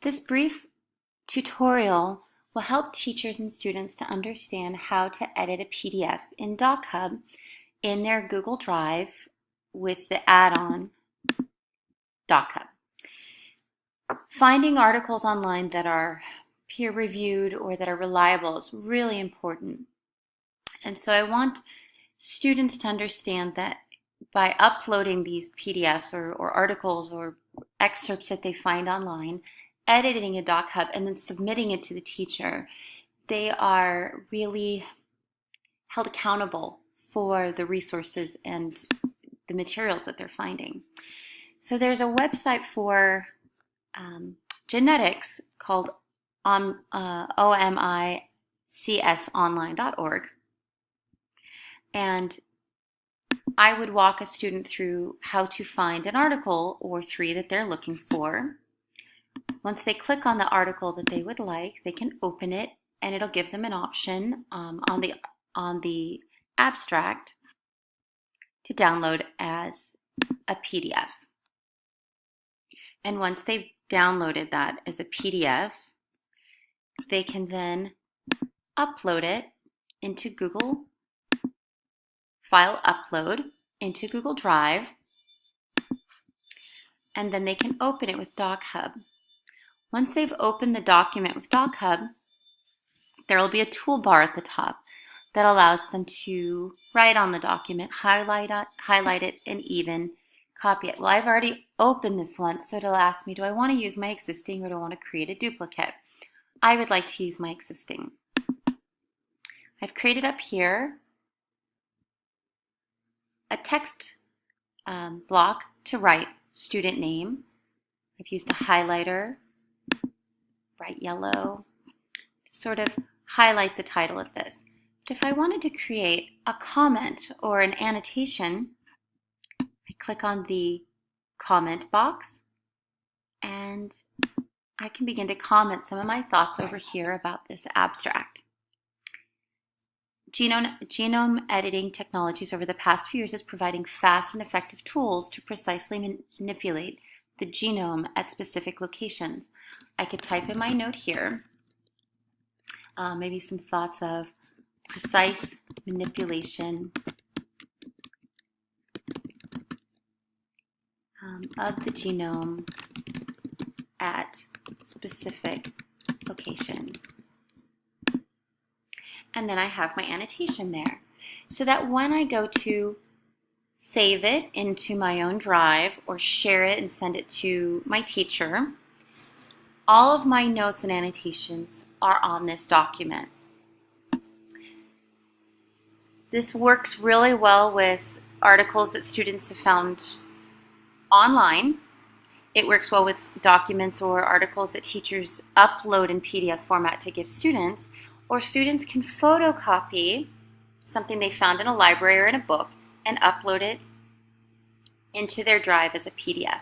This brief tutorial will help teachers and students to understand how to edit a PDF in DocHub in their Google Drive with the add-on DocHub. Finding articles online that are peer-reviewed or that are reliable is really important. And so I want students to understand that by uploading these PDFs or articles or excerpts that they find online, editing a DocHub, and then submitting it to the teacher, they are really held accountable for the resources and the materials that they're finding. So there's a website for genetics called omicsonline.org. And I would walk a student through how to find an article or three that they're looking for. Once they click on the article that they would like, they can open it, and it'll give them an option on the abstract to download as a PDF. And once they've downloaded that as a PDF, they can then upload it into Google File Upload into Google Drive, and then they can open it with DocHub. Once they've opened the document with DocHub, there will be a toolbar at the top that allows them to write on the document, highlight it, and even copy it. Well, I've already opened this once, so it'll ask me, do I want to use my existing or do I want to create a duplicate? I would like to use my existing. I've created up here a text block to write student name. I've used a highlighter, bright yellow, to sort of highlight the title of this. But if I wanted to create a comment or an annotation, I click on the comment box and I can begin to comment some of my thoughts over here about this abstract. Genome editing technologies over the past few years is providing fast and effective tools to precisely manipulate the genome at specific locations. I could type in my note here, maybe some thoughts of precise manipulation of the genome at specific locations. And then I have my annotation there, so that when I go to save it into my own drive or share it and send it to my teacher, all of my notes and annotations are on this document. This works really well with articles that students have found online. It works well with documents or articles that teachers upload in PDF format to give students, or students can photocopy something they found in a library or in a book and upload it into their drive as a PDF.